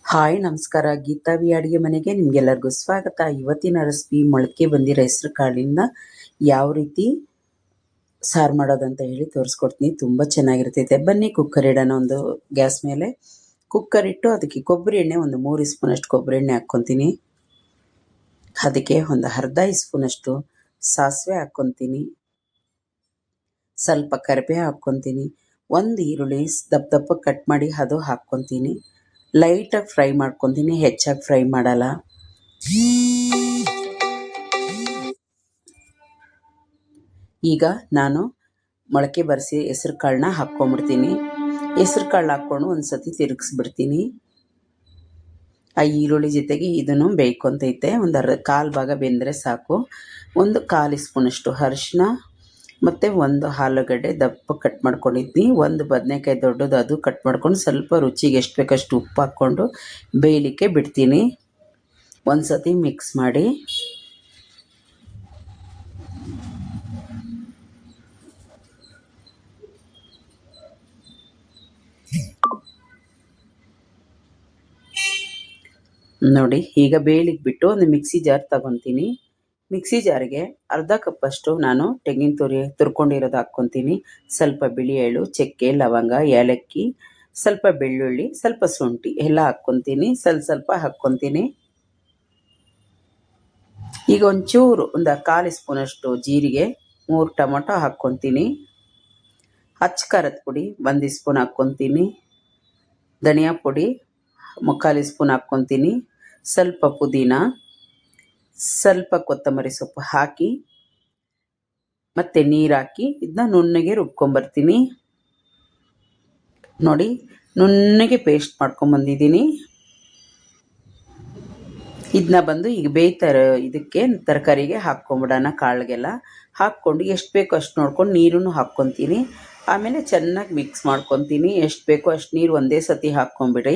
Hi ನಮಸ್ಕಾರ, Geetha V ಅಡುಗೆ ಮನೆಗೆ ನಿಮಗೆಲ್ಲರಿಗೂ ಸ್ವಾಗತ. ಇವತ್ತಿನ ರೆಸಿಪಿ ಮೊಳಕೆ ಬಂದಿರೋ ಹೆಸರು ಕಾಳಿಂದ ಯಾವ ರೀತಿ ಸಾರು ಮಾಡೋದಂತ ಹೇಳಿ ತೋರಿಸ್ಕೊಡ್ತೀನಿ. ತುಂಬ ಚೆನ್ನಾಗಿರ್ತೈತೆ. ಬನ್ನಿ ಕುಕ್ಕರ್ ಇಡೋಣ. ಒಂದು ಗ್ಯಾಸ್ ಮೇಲೆ ಕುಕ್ಕರ್ ಇಟ್ಟು ಅದಕ್ಕೆ ಕೊಬ್ಬರಿ ಎಣ್ಣೆ ಒಂದು 3 ಸ್ಪೂನಷ್ಟು ಕೊಬ್ಬರಿ ಎಣ್ಣೆ ಹಾಕ್ಕೊತೀನಿ. ಅದಕ್ಕೆ ಒಂದು ಅರ್ಧ ಸ್ಪೂನಷ್ಟು ಸಾಸಿವೆ ಹಾಕ್ಕೊತೀನಿ. ಸ್ವಲ್ಪ ಕರಿಬೇವು ಹಾಕ್ಕೊತೀನಿ. ಒಂದು ಈರುಳ್ಳಿ ದಪ್ಪ ಕಟ್ ಮಾಡಿ ಅದು ಹಾಕ್ಕೊತೀನಿ. ಲೈಟಾಗಿ ಫ್ರೈ ಮಾಡ್ಕೊತೀನಿ, ಹೆಚ್ಚಾಗಿ ಫ್ರೈ ಮಾಡಲ್ಲ. ಈಗ ನಾನು ಮೊಳಕೆ ಬರಿಸಿ ಹೆಸರು ಕಾಳನ್ನ ಹಾಕ್ಕೊಂಬಿಡ್ತೀನಿ. ಹೆಸರು ಕಾಳು ಹಾಕ್ಕೊಂಡು ಒಂದು ಸತಿ ತಿರುಗಿಸ್ಬಿಡ್ತೀನಿ. ಆ ಈರುಳ್ಳಿ ಜೊತೆಗೆ ಇದನ್ನು ಬೇಯ್ಕೊತೈತೆ. ಒಂದು ಕಾಲು ಭಾಗ ಬೆಂದರೆ ಸಾಕು. ಒಂದು 1/4 ಸ್ಪೂನಷ್ಟು ಅರಿಶಿನ ಮತ್ತು ಒಂದು ಆಲೂಗಡ್ಡೆ ದಪ್ಪ ಕಟ್ ಮಾಡ್ಕೊಂಡಿದ್ನಿ. ಒಂದು ಬದನೆಕಾಯಿ ದೊಡ್ಡದು ಅದು ಕಟ್ ಮಾಡ್ಕೊಂಡು ಸ್ವಲ್ಪ ರುಚಿಗೆ ಎಷ್ಟು ಬೇಕಷ್ಟು ಉಪ್ಪು ಹಾಕ್ಕೊಂಡು ಬೇಯಲಿಕ್ಕೆ ಬಿಡ್ತೀನಿ. ಒಂದು ಸತಿ ಮಿಕ್ಸ್ ಮಾಡಿ ನೋಡಿ. ಈಗ ಬೇಯಲಿಕ್ಕೆ ಬಿಟ್ಟು ಒಂದು ಮಿಕ್ಸಿ ಜಾರ್ ತಗೊತೀನಿ. ಮಿಕ್ಸಿ ಜಾರಿಗೆ ಅರ್ಧ ಕಪ್ಪಷ್ಟು ನಾನು ತೆಂಗಿನ ತುರ್ಕೊಂಡಿರೋದು ಹಾಕ್ಕೊತೀನಿ. ಸ್ವಲ್ಪ ಬಿಳಿ ಎಳ್ಳು, ಚಕ್ಕೆ, ಲವಂಗ, ಏಲಕ್ಕಿ, ಸ್ವಲ್ಪ ಬೆಳ್ಳುಳ್ಳಿ, ಸ್ವಲ್ಪ ಶುಂಠಿ ಎಲ್ಲ ಹಾಕ್ಕೊತೀನಿ. ಸ್ವಲ್ಪ ಹಾಕ್ಕೊತೀನಿ. ಈಗ ಒಂಚೂರು ಒಂದು 1/4 ಸ್ಪೂನಷ್ಟು ಜೀರಿಗೆ, 3 ಟೊಮೊಟೊ ಹಾಕ್ಕೊತೀನಿ. ಅಚ್ಚ ಖಾರದ ಪುಡಿ 1 ಸ್ಪೂನ್ ಹಾಕ್ಕೊತೀನಿ. ಧನಿಯಾ ಪುಡಿ 3/4 ಸ್ಪೂನ್ ಹಾಕ್ಕೊತೀನಿ. ಸ್ವಲ್ಪ ಪುದೀನ, ಸ್ವಲ್ಪ ಕೊತ್ತಂಬರಿ ಸೊಪ್ಪು ಹಾಕಿ ಮತ್ತು ನೀರು ಹಾಕಿ ಇದನ್ನ ನುಣ್ಣಗೆ ರುಬ್ಕೊಂಬರ್ತೀನಿ. ನೋಡಿ, ನುಣ್ಣಗೆ ಪೇಸ್ಟ್ ಮಾಡ್ಕೊಂಬಂದಿದ್ದೀನಿ. ಇದನ್ನ ಬಂದು ಈಗ ಬೇಯ್ತಾರೆ ಇದಕ್ಕೆ ತರಕಾರಿಗೆ ಹಾಕ್ಕೊಂಬಿಡೋಣ. ಕಾಳಿಗೆಲ್ಲ ಹಾಕ್ಕೊಂಡು ಎಷ್ಟು ಬೇಕೋ ಅಷ್ಟು ನೋಡ್ಕೊಂಡು ನೀರನ್ನು ಹಾಕ್ಕೊತೀನಿ. ಆಮೇಲೆ ಚೆನ್ನಾಗಿ ಮಿಕ್ಸ್ ಮಾಡ್ಕೊತೀನಿ. ಎಷ್ಟು ಬೇಕೋ ಅಷ್ಟು ನೀರು ಒಂದೇ ಸತಿ ಹಾಕ್ಕೊಂಬಿಡಿ.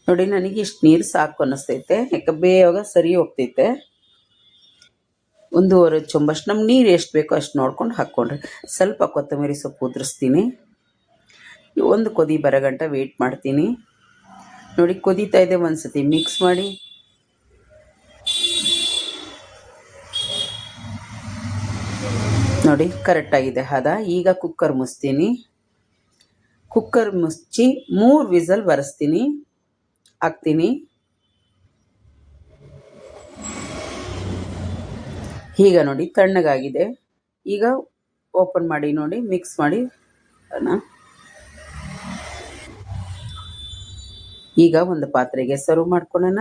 ನೋಡಿ, ನನಗೆ ಇಷ್ಟು ನೀರು ಸಾಕು ಅನ್ನಿಸ್ತೈತೆ. ಯಾಕೆ ಬೇಗ ಸರಿ ಹೋಗ್ತೈತೆ. 1.5 ಚೊಂಬಷ್ಟು ನಮ್ಗೆ ನೀರು ಎಷ್ಟು ಬೇಕೋ ಅಷ್ಟು ನೋಡ್ಕೊಂಡು ಹಾಕ್ಕೊಂಡ್ರೆ. ಸ್ವಲ್ಪ ಕೊತ್ತಂಬರಿ ಸೊಪ್ಪು ಉದುರಿಸ್ತೀನಿ. ಒಂದು ಕೊದಿ ಬರೋಗಂಟ ವೆಯ್ಟ್ ಮಾಡ್ತೀನಿ. ನೋಡಿ, ಕೊದೀತಾ ಇದೆ. ಒಂದು ಸತಿ ಮಿಕ್ಸ್ ಮಾಡಿ ನೋಡಿ, ಕರೆಕ್ಟಾಗಿದೆ ಹದ. ಈಗ ಕುಕ್ಕರ್ ಮುಚ್ತೀನಿ. ಕುಕ್ಕರ್ ಮುಚ್ಚಿ 3 ವಿಸಲ್ ಬರೆಸ್ತೀನಿ, ಹಾಕ್ತೀನಿ. ಈಗ ನೋಡಿ ತಣ್ಣಗಾಗಿದೆ. ಈಗ ಓಪನ್ ಮಾಡಿ ನೋಡಿ, ಮಿಕ್ಸ್ ಮಾಡಿ ಈಗ ಒಂದು ಪಾತ್ರೆಗೆ ಸರ್ವ್ ಮಾಡ್ಕೊಳ್ಳೋಣ.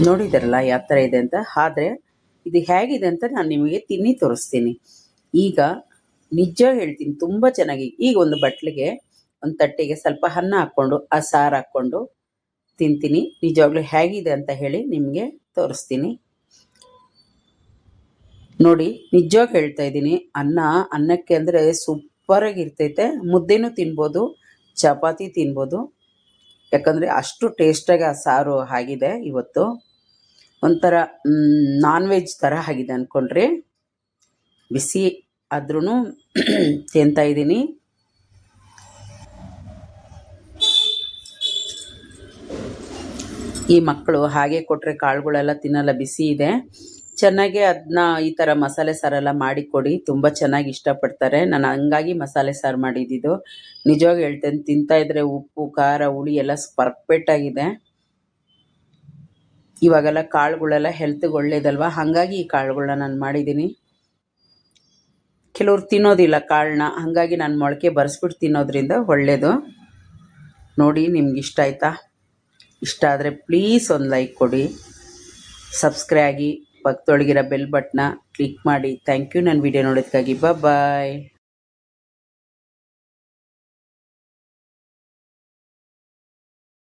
ನೋಡಿದಾರಲ್ಲ ಯಾವ ಥರ ಇದೆ ಅಂತ. ಆದರೆ ಇದು ಹೇಗಿದೆ ಅಂತ ನಾನು ನಿಮಗೆ ತಿನ್ನಿ ತೋರಿಸ್ತೀನಿ. ಈಗ ನಿಜ ಹೇಳ್ತೀನಿ, ತುಂಬ ಚೆನ್ನಾಗಿ. ಈಗ ಒಂದು ಬಟ್ಲಿಗೆ ಒಂದು ತಟ್ಟೆಗೆ ಸ್ವಲ್ಪ ಅನ್ನ ಹಾಕ್ಕೊಂಡು ಆ ಸಾರು ಹಾಕ್ಕೊಂಡು ತಿಂತೀನಿ. ನಿಜವಾಗ್ಲೂ ಹೇಗಿದೆ ಅಂತ ಹೇಳಿ ನಿಮಗೆ ತೋರಿಸ್ತೀನಿ. ನೋಡಿ, ನಿಜವಾಗಿ ಹೇಳ್ತಾ ಇದ್ದೀನಿ, ಅನ್ನಕ್ಕೆ ಅಂದರೆ ಸೂಪರಾಗಿರ್ತೈತೆ. ಮುದ್ದೆನೂ ತಿನ್ಬೋದು, ಚಪಾತಿ ತಿನ್ಬೋದು. ಯಾಕಂದರೆ ಅಷ್ಟು ಟೇಸ್ಟಾಗಿ ಆ ಸಾರು ಆಗಿದೆ. ಇವತ್ತು ಒಂಥರ ನಾನ್ ವೆಜ್ ಥರ ಆಗಿದೆ ಅಂದ್ಕೊಂಡ್ರಿ. ಬಿಸಿ ಆದ್ರೂ ತಿಂತಾಯಿದ್ದೀನಿ. ಈ ಮಕ್ಕಳು ಹಾಗೆ ಕೊಟ್ಟರೆ ಕಾಳುಗಳೆಲ್ಲ ತಿನ್ನಲ್ಲ, ಬಿಸಿ ಇದೆ. ಚೆನ್ನಾಗಿ ಅದನ್ನ ಈ ಥರ ಮಸಾಲೆ ಸಾರೆಲ್ಲ ಮಾಡಿಕೊಡಿ, ತುಂಬ ಚೆನ್ನಾಗಿ ಇಷ್ಟಪಡ್ತಾರೆ. ನಾನು ಹಂಗಾಗಿ ಮಸಾಲೆ ಸಾರು ಮಾಡಿದ್ದು. ನಿಜವಾಗಿ ಹೇಳ್ತೇನೆ, ತಿಂತಾಯಿದ್ರೆ ಉಪ್ಪು ಖಾರ ಹುಳಿ ಎಲ್ಲ ಪರ್ಫೆಕ್ಟಾಗಿದೆ. ಇವಾಗೆಲ್ಲ ಕಾಳುಗಳೆಲ್ಲ ಹೆಲ್ತ್ಗೆ ಒಳ್ಳೇದಲ್ವ, ಹಾಗಾಗಿ ಈ ಕಾಳುಗಳನ್ನ ನಾನು ಮಾಡಿದ್ದೀನಿ. ಕೆಲವ್ರು ತಿನ್ನೋದಿಲ್ಲ ಕಾಳನ್ನ, ಹಾಗಾಗಿ ನಾನು ಮೊಳಕೆ ಬರೆಸ್ಬಿಟ್ಟು ತಿನ್ನೋದ್ರಿಂದ ಒಳ್ಳೆಯದು. ನೋಡಿ, ನಿಮ್ಗೆ ಇಷ್ಟ ಆಯಿತಾ? ಇಷ್ಟ ಆದರೆ ಪ್ಲೀಸ್ ಒಂದು ಲೈಕ್ ಕೊಡಿ, ಸಬ್ಸ್ಕ್ರೈಬ್ ಆಗಿ, ಪಕ್ಕದೊಳಗಿರೋ ಬೆಲ್ ಬಟ್ನ ಕ್ಲಿಕ್ ಮಾಡಿ. ಥ್ಯಾಂಕ್ ಯು ನನ್ನ ವಿಡಿಯೋ ನೋಡೋದಕ್ಕಾಗಿ. ಬಾಯ್.